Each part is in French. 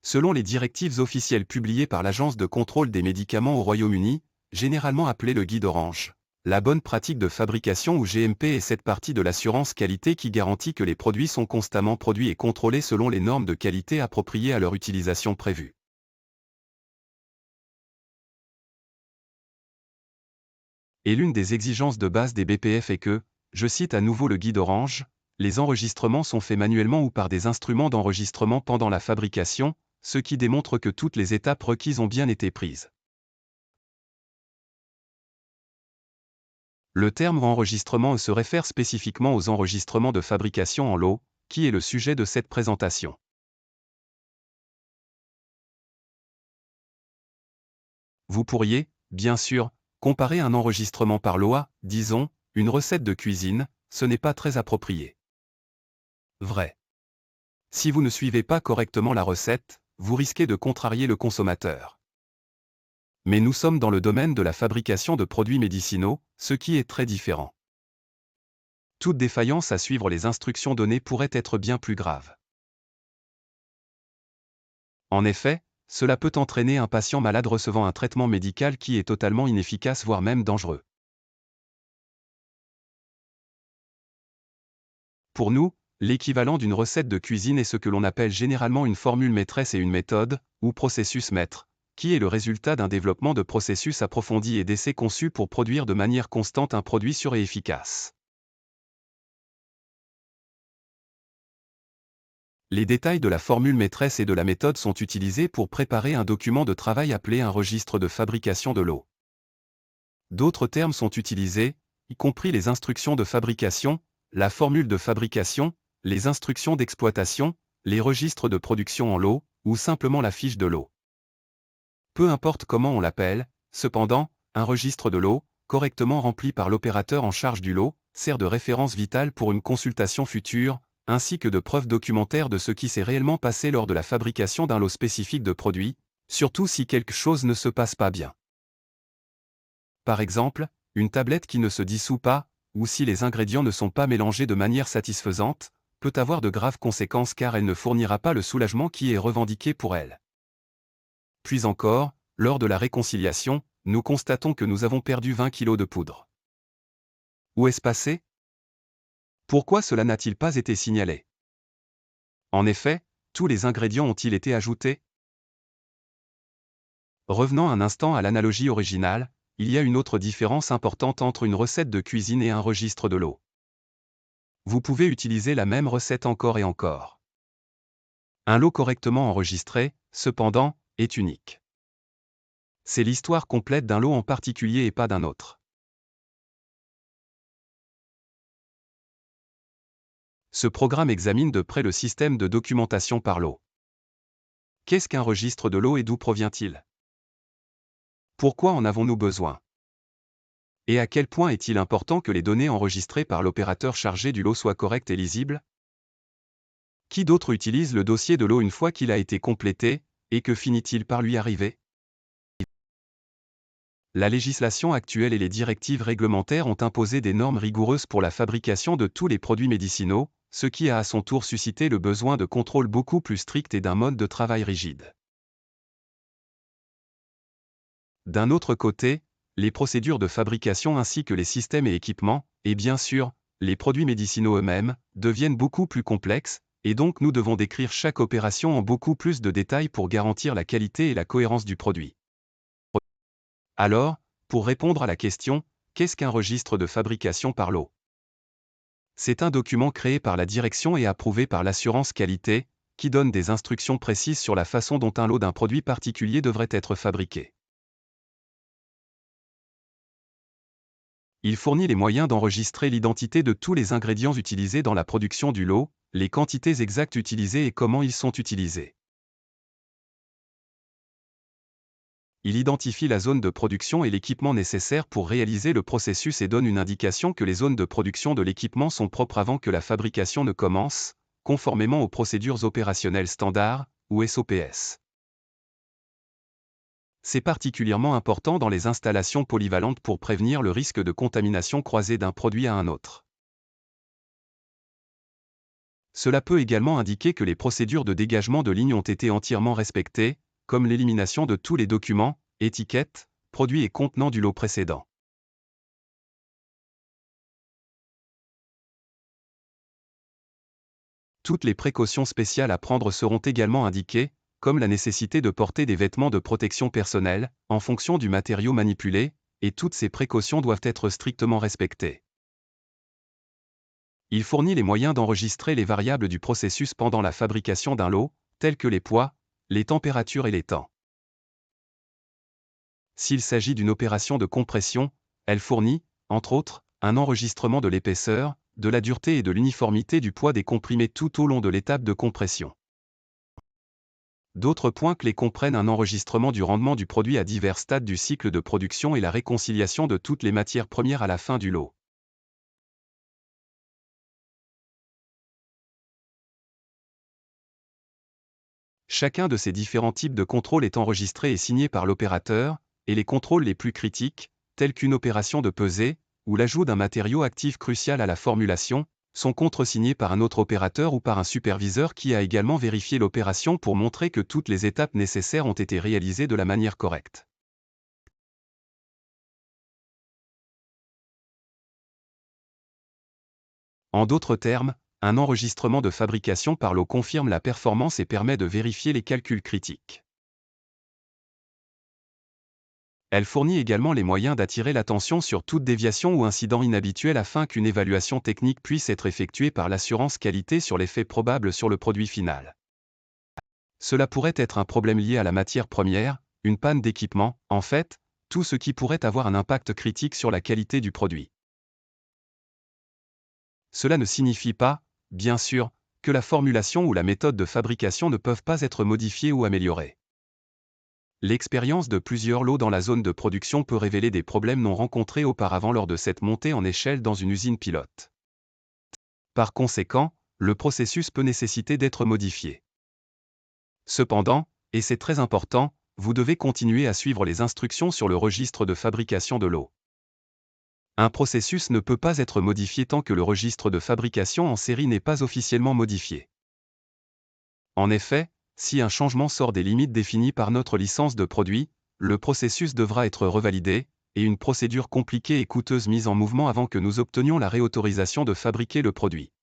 Selon les directives officielles publiées par l'Agence de contrôle des médicaments au Royaume-Uni, généralement appelée le Guide orange, la bonne pratique de fabrication ou GMP est cette partie de l'assurance qualité qui garantit que les produits sont constamment produits et contrôlés selon les normes de qualité appropriées à leur utilisation prévue. Et l'une des exigences de base des BPF est que, je cite à nouveau le Guide orange, les enregistrements sont faits manuellement ou par des instruments d'enregistrement pendant la fabrication, ce qui démontre que toutes les étapes requises ont bien été prises. Le terme enregistrement se réfère spécifiquement aux enregistrements de fabrication en lot, qui est le sujet de cette présentation. Vous pourriez, bien sûr, comparer un enregistrement par lot à, disons, une recette de cuisine, ce n'est pas très approprié. Vrai. Si vous ne suivez pas correctement la recette, vous risquez de contrarier le consommateur. Mais nous sommes dans le domaine de la fabrication de produits médicinaux, ce qui est très différent. Toute défaillance à suivre les instructions données pourrait être bien plus grave. En effet, cela peut entraîner un patient malade recevant un traitement médical qui est totalement inefficace voire même dangereux. Pour nous, l'équivalent d'une recette de cuisine est ce que l'on appelle généralement une formule maîtresse et une méthode, ou processus maître, qui est le résultat d'un développement de processus approfondis et d'essais conçus pour produire de manière constante un produit sûr et efficace. Les détails de la formule maîtresse et de la méthode sont utilisés pour préparer un document de travail appelé un registre de fabrication de lot. D'autres termes sont utilisés, y compris les instructions de fabrication, la formule de fabrication, les instructions d'exploitation, les registres de production en lot, ou simplement la fiche de lot. Peu importe comment on l'appelle, cependant, un registre de lot, correctement rempli par l'opérateur en charge du lot, sert de référence vitale pour une consultation future, ainsi que de preuve documentaire de ce qui s'est réellement passé lors de la fabrication d'un lot spécifique de produits, surtout si quelque chose ne se passe pas bien. Par exemple, une tablette qui ne se dissout pas, ou si les ingrédients ne sont pas mélangés de manière satisfaisante, peut avoir de graves conséquences car elle ne fournira pas le soulagement qui est revendiqué pour elle. Puis encore, lors de la réconciliation, nous constatons que nous avons perdu 20 kg de poudre. Où est-ce passé? Pourquoi cela n'a-t-il pas été signalé? En effet, tous les ingrédients ont-ils été ajoutés? Revenons un instant à l'analogie originale, il y a une autre différence importante entre une recette de cuisine et un registre de lot. Vous pouvez utiliser la même recette encore et encore. Un lot correctement enregistré, cependant, est unique. C'est l'histoire complète d'un lot en particulier et pas d'un autre. Ce programme examine de près le système de documentation par lot. Qu'est-ce qu'un registre de lot et d'où provient-il? Pourquoi en avons-nous besoin? Et à quel point est-il important que les données enregistrées par l'opérateur chargé du lot soient correctes et lisibles? Qui d'autre utilise le dossier de lot une fois qu'il a été complété, et que finit-il par lui arriver? La législation actuelle et les directives réglementaires ont imposé des normes rigoureuses pour la fabrication de tous les produits médicinaux, ce qui a à son tour suscité le besoin de contrôles beaucoup plus stricts et d'un mode de travail rigide. D'un autre côté, les procédures de fabrication ainsi que les systèmes et équipements, et bien sûr, les produits médicinaux eux-mêmes, deviennent beaucoup plus complexes, et donc nous devons décrire chaque opération en beaucoup plus de détails pour garantir la qualité et la cohérence du produit. Alors, pour répondre à la question, qu'est-ce qu'un registre de fabrication par lot? C'est un document créé par la direction et approuvé par l'assurance qualité, qui donne des instructions précises sur la façon dont un lot d'un produit particulier devrait être fabriqué. Il fournit les moyens d'enregistrer l'identité de tous les ingrédients utilisés dans la production du lot, les quantités exactes utilisées et comment ils sont utilisés. Il identifie la zone de production et l'équipement nécessaire pour réaliser le processus et donne une indication que les zones de production de l'équipement sont propres avant que la fabrication ne commence, conformément aux procédures opérationnelles standards, ou SOPS. C'est particulièrement important dans les installations polyvalentes pour prévenir le risque de contamination croisée d'un produit à un autre. Cela peut également indiquer que les procédures de dégagement de lignes ont été entièrement respectées, comme l'élimination de tous les documents, étiquettes, produits et contenants du lot précédent. Toutes les précautions spéciales à prendre seront également indiquées, comme la nécessité de porter des vêtements de protection personnelle, en fonction du matériau manipulé, et toutes ces précautions doivent être strictement respectées. Il fournit les moyens d'enregistrer les variables du processus pendant la fabrication d'un lot, tels que les poids, les températures et les temps. S'il s'agit d'une opération de compression, elle fournit, entre autres, un enregistrement de l'épaisseur, de la dureté et de l'uniformité du poids des comprimés tout au long de l'étape de compression. D'autres points clés comprennent un enregistrement du rendement du produit à divers stades du cycle de production et la réconciliation de toutes les matières premières à la fin du lot. Chacun de ces différents types de contrôles est enregistré et signé par l'opérateur, et les contrôles les plus critiques, tels qu'une opération de pesée, ou l'ajout d'un matériau actif crucial à la formulation, sont contresignés par un autre opérateur ou par un superviseur qui a également vérifié l'opération pour montrer que toutes les étapes nécessaires ont été réalisées de la manière correcte. En d'autres termes, un enregistrement de fabrication par lot confirme la performance et permet de vérifier les calculs critiques. Elle fournit également les moyens d'attirer l'attention sur toute déviation ou incident inhabituel afin qu'une évaluation technique puisse être effectuée par l'assurance qualité sur l'effet probable sur le produit final. Cela pourrait être un problème lié à la matière première, une panne d'équipement, en fait, tout ce qui pourrait avoir un impact critique sur la qualité du produit. Cela ne signifie pas, bien sûr, que la formulation ou la méthode de fabrication ne peuvent pas être modifiées ou améliorées. L'expérience de plusieurs lots dans la zone de production peut révéler des problèmes non rencontrés auparavant lors de cette montée en échelle dans une usine pilote. Par conséquent, le processus peut nécessiter d'être modifié. Cependant, et c'est très important, vous devez continuer à suivre les instructions sur le registre de fabrication de lot. Un processus ne peut pas être modifié tant que le registre de fabrication en série n'est pas officiellement modifié. En effet, si un changement sort des limites définies par notre licence de produit, le processus devra être revalidé, et une procédure compliquée et coûteuse mise en mouvement avant que nous obtenions la réautorisation de fabriquer le produit.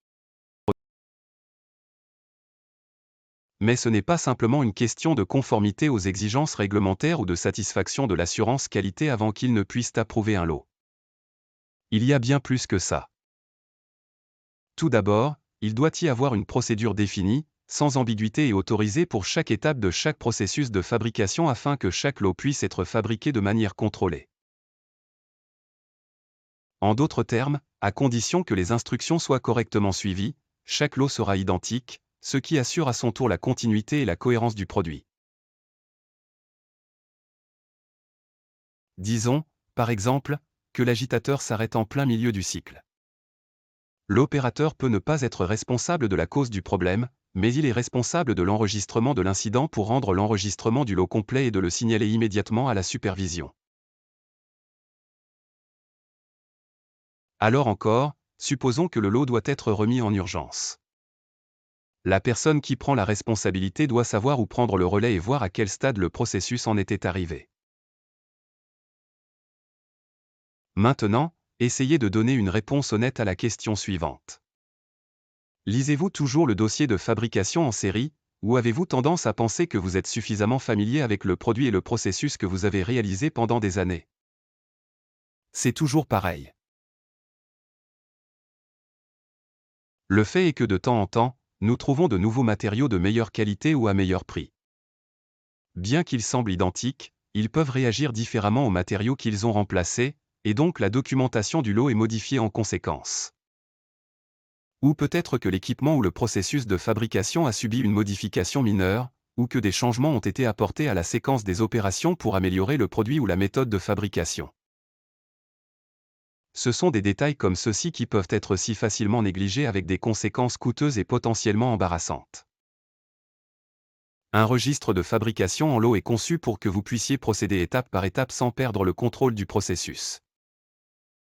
Mais ce n'est pas simplement une question de conformité aux exigences réglementaires ou de satisfaction de l'assurance qualité avant qu'ils ne puissent approuver un lot. Il y a bien plus que ça. Tout d'abord, il doit y avoir une procédure définie, sans ambiguïté et autorisée pour chaque étape de chaque processus de fabrication afin que chaque lot puisse être fabriqué de manière contrôlée. En d'autres termes, à condition que les instructions soient correctement suivies, chaque lot sera identique, ce qui assure à son tour la continuité et la cohérence du produit. Disons, par exemple, que l'agitateur s'arrête en plein milieu du cycle. L'opérateur peut ne pas être responsable de la cause du problème, mais il est responsable de l'enregistrement de l'incident pour rendre l'enregistrement du lot complet et de le signaler immédiatement à la supervision. Alors encore, supposons que le lot doit être remis en urgence. La personne qui prend la responsabilité doit savoir où prendre le relais et voir à quel stade le processus en était arrivé. Maintenant, essayez de donner une réponse honnête à la question suivante. Lisez-vous toujours le dossier de fabrication en série, ou avez-vous tendance à penser que vous êtes suffisamment familier avec le produit et le processus que vous avez réalisé pendant des années? C'est toujours pareil. Le fait est que de temps en temps, nous trouvons de nouveaux matériaux de meilleure qualité ou à meilleur prix. Bien qu'ils semblent identiques, ils peuvent réagir différemment aux matériaux qu'ils ont remplacés, et donc la documentation du lot est modifiée en conséquence. Ou peut-être que l'équipement ou le processus de fabrication a subi une modification mineure, ou que des changements ont été apportés à la séquence des opérations pour améliorer le produit ou la méthode de fabrication. Ce sont des détails comme ceux-ci qui peuvent être si facilement négligés avec des conséquences coûteuses et potentiellement embarrassantes. Un registre de fabrication en lot est conçu pour que vous puissiez procéder étape par étape sans perdre le contrôle du processus.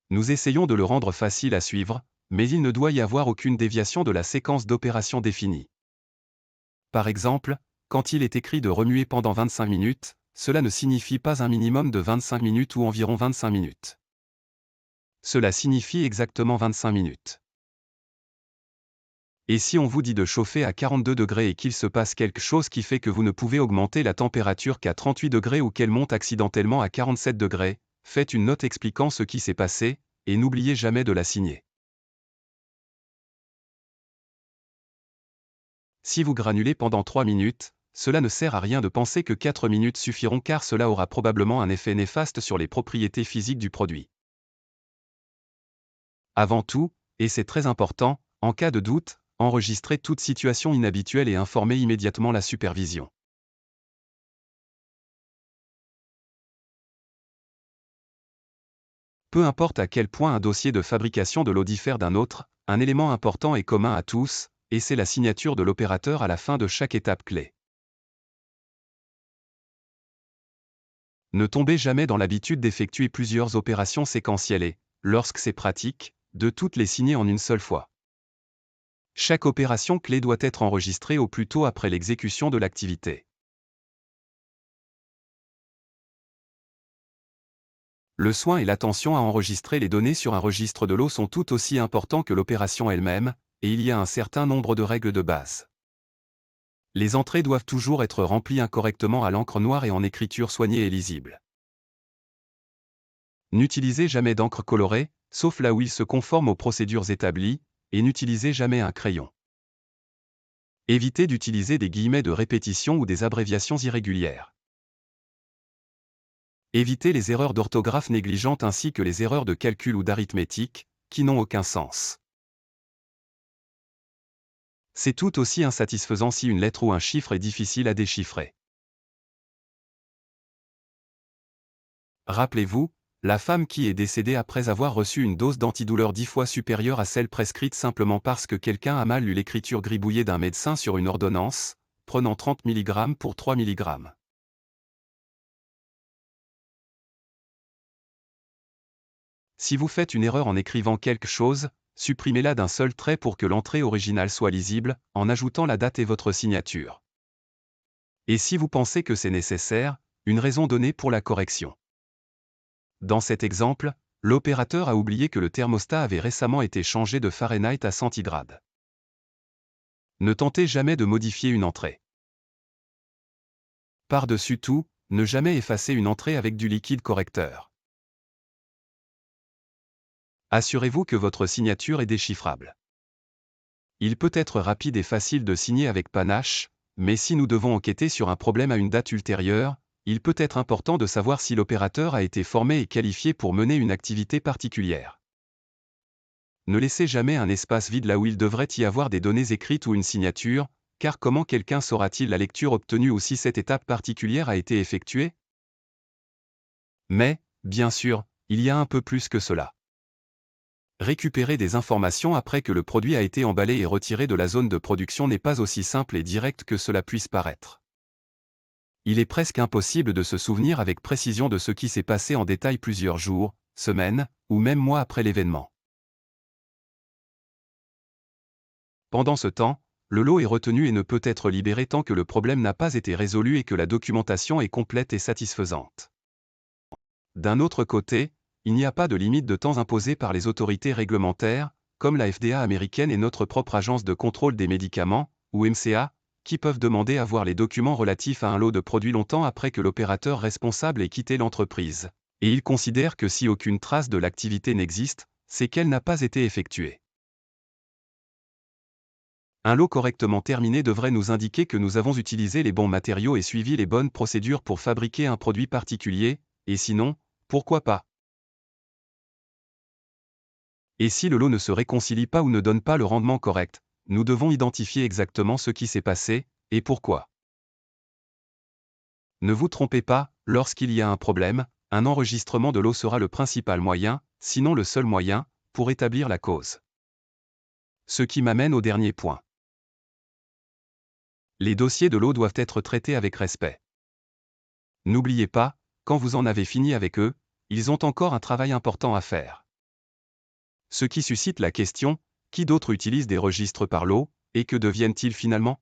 Nous essayons de le rendre facile à suivre, mais il ne doit y avoir aucune déviation de la séquence d'opérations définie. Par exemple, quand il est écrit de remuer pendant 25 minutes, cela ne signifie pas un minimum de 25 minutes ou environ 25 minutes. Cela signifie exactement 25 minutes. Et si on vous dit de chauffer à 42 degrés et qu'il se passe quelque chose qui fait que vous ne pouvez augmenter la température qu'à 38 degrés ou qu'elle monte accidentellement à 47 degrés, faites une note expliquant ce qui s'est passé, et n'oubliez jamais de la signer. Si vous granulez pendant 3 minutes, cela ne sert à rien de penser que 4 minutes suffiront car cela aura probablement un effet néfaste sur les propriétés physiques du produit. Avant tout, et c'est très important, en cas de doute, enregistrez toute situation inhabituelle et informez immédiatement la supervision. Peu importe à quel point un dossier de fabrication de l'eau diffère d'un autre, un élément important et commun à tous, et c'est la signature de l'opérateur à la fin de chaque étape clé. Ne tombez jamais dans l'habitude d'effectuer plusieurs opérations séquentielles et, lorsque c'est pratique, de toutes les signer en une seule fois. Chaque opération clé doit être enregistrée au plus tôt après l'exécution de l'activité. Le soin et l'attention à enregistrer les données sur un registre de l'eau sont tout aussi importants que l'opération elle-même, et il y a un certain nombre de règles de base. Les entrées doivent toujours être remplies incorrectement à l'encre noire et en écriture soignée et lisible. N'utilisez jamais d'encre colorée, sauf là où il se conforme aux procédures établies, et n'utilisez jamais un crayon. Évitez d'utiliser des guillemets de répétition ou des abréviations irrégulières. Évitez les erreurs d'orthographe négligentes ainsi que les erreurs de calcul ou d'arithmétique, qui n'ont aucun sens. C'est tout aussi insatisfaisant si une lettre ou un chiffre est difficile à déchiffrer. Rappelez-vous, la femme qui est décédée après avoir reçu une dose d'antidouleur 10 fois supérieure à celle prescrite simplement parce que quelqu'un a mal lu l'écriture gribouillée d'un médecin sur une ordonnance, prenant 30 mg pour 3 mg. Si vous faites une erreur en écrivant quelque chose, supprimez-la d'un seul trait pour que l'entrée originale soit lisible, en ajoutant la date et votre signature. Et si vous pensez que c'est nécessaire, une raison donnée pour la correction. Dans cet exemple, l'opérateur a oublié que le thermostat avait récemment été changé de Fahrenheit à centigrade. Ne tentez jamais de modifier une entrée. Par-dessus tout, ne jamais effacer une entrée avec du liquide correcteur. Assurez-vous que votre signature est déchiffrable. Il peut être rapide et facile de signer avec panache, mais si nous devons enquêter sur un problème à une date ultérieure, il peut être important de savoir si l'opérateur a été formé et qualifié pour mener une activité particulière. Ne laissez jamais un espace vide là où il devrait y avoir des données écrites ou une signature, car comment quelqu'un saura-t-il la lecture obtenue ou si cette étape particulière a été effectuée? Mais, bien sûr, il y a un peu plus que cela. Récupérer des informations après que le produit a été emballé et retiré de la zone de production n'est pas aussi simple et direct que cela puisse paraître. Il est presque impossible de se souvenir avec précision de ce qui s'est passé en détail plusieurs jours, semaines, ou même mois après l'événement. Pendant ce temps, le lot est retenu et ne peut être libéré tant que le problème n'a pas été résolu et que la documentation est complète et satisfaisante. D'un autre côté, il n'y a pas de limite de temps imposée par les autorités réglementaires, comme la FDA américaine et notre propre agence de contrôle des médicaments, ou MCA, qui peuvent demander à voir les documents relatifs à un lot de produits longtemps après que l'opérateur responsable ait quitté l'entreprise. Et ils considèrent que si aucune trace de l'activité n'existe, c'est qu'elle n'a pas été effectuée. Un lot correctement terminé devrait nous indiquer que nous avons utilisé les bons matériaux et suivi les bonnes procédures pour fabriquer un produit particulier, et sinon, pourquoi pas? Et si le lot ne se réconcilie pas ou ne donne pas le rendement correct, nous devons identifier exactement ce qui s'est passé, et pourquoi. Ne vous trompez pas, lorsqu'il y a un problème, un enregistrement de l'eau sera le principal moyen, sinon le seul moyen, pour établir la cause. Ce qui m'amène au dernier point. Les dossiers de l'eau doivent être traités avec respect. N'oubliez pas, quand vous en avez fini avec eux, ils ont encore un travail important à faire. Ce qui suscite la question, qui d'autre utilise des registres par lot, et que deviennent-ils finalement?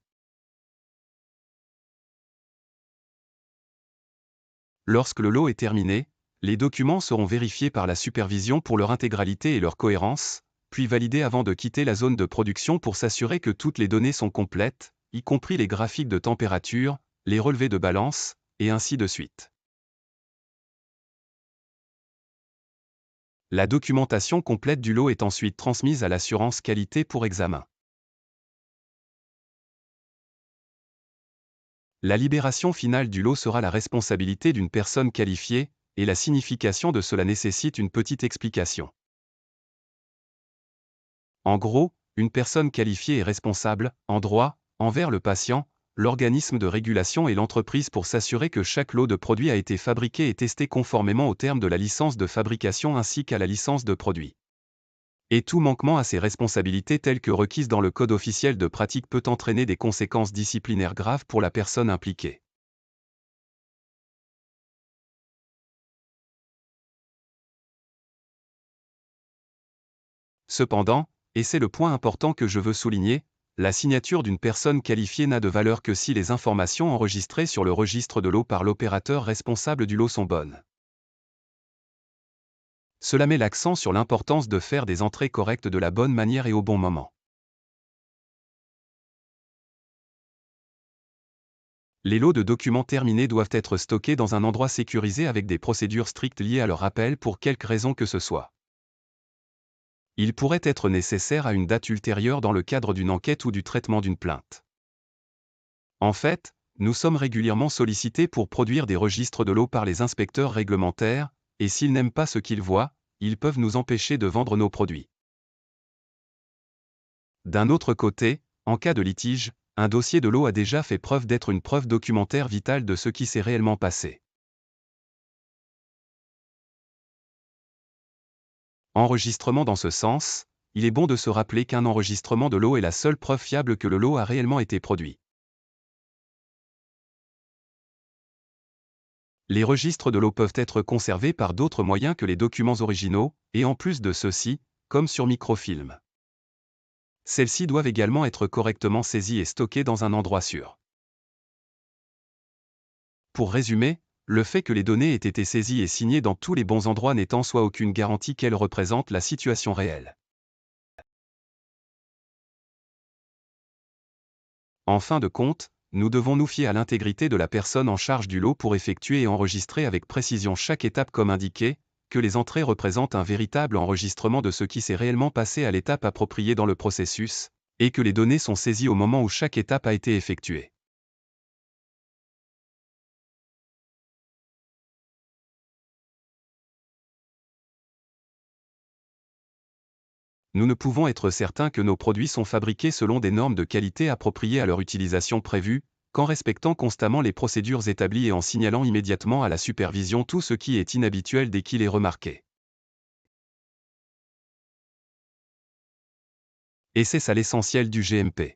Lorsque le lot est terminé, les documents seront vérifiés par la supervision pour leur intégralité et leur cohérence, puis validés avant de quitter la zone de production pour s'assurer que toutes les données sont complètes, y compris les graphiques de température, les relevés de balance, et ainsi de suite. La documentation complète du lot est ensuite transmise à l'assurance qualité pour examen. La libération finale du lot sera la responsabilité d'une personne qualifiée, et la signification de cela nécessite une petite explication. En gros, une personne qualifiée est responsable, en droit, envers le patient, l'organisme de régulation et l'entreprise pour s'assurer que chaque lot de produit a été fabriqué et testé conformément aux termes de la licence de fabrication ainsi qu'à la licence de produit. Et tout manquement à ces responsabilités telles que requises dans le Code officiel de pratique peut entraîner des conséquences disciplinaires graves pour la personne impliquée. Cependant, et c'est le point important que je veux souligner, la signature d'une personne qualifiée n'a de valeur que si les informations enregistrées sur le registre de lot par l'opérateur responsable du lot sont bonnes. Cela met l'accent sur l'importance de faire des entrées correctes de la bonne manière et au bon moment. Les lots de documents terminés doivent être stockés dans un endroit sécurisé avec des procédures strictes liées à leur rappel pour quelque raison que ce soit. Il pourrait être nécessaire à une date ultérieure dans le cadre d'une enquête ou du traitement d'une plainte. En fait, nous sommes régulièrement sollicités pour produire des registres de lots par les inspecteurs réglementaires, et s'ils n'aiment pas ce qu'ils voient, ils peuvent nous empêcher de vendre nos produits. D'un autre côté, en cas de litige, un dossier de lot a déjà fait preuve d'être une preuve documentaire vitale de ce qui s'est réellement passé. Enregistrement dans ce sens, il est bon de se rappeler qu'un enregistrement de lot est la seule preuve fiable que le lot a réellement été produit. Les registres de lot peuvent être conservés par d'autres moyens que les documents originaux, et en plus de ceux-ci, comme sur microfilm. Celles-ci doivent également être correctement saisies et stockées dans un endroit sûr. Pour résumer, le fait que les données aient été saisies et signées dans tous les bons endroits n'est en soi aucune garantie qu'elles représentent la situation réelle. En fin de compte, nous devons nous fier à l'intégrité de la personne en charge du lot pour effectuer et enregistrer avec précision chaque étape comme indiqué, que les entrées représentent un véritable enregistrement de ce qui s'est réellement passé à l'étape appropriée dans le processus, et que les données sont saisies au moment où chaque étape a été effectuée. Nous ne pouvons être certains que nos produits sont fabriqués selon des normes de qualité appropriées à leur utilisation prévue, qu'en respectant constamment les procédures établies et en signalant immédiatement à la supervision tout ce qui est inhabituel dès qu'il est remarqué. Et c'est ça l'essentiel du GMP.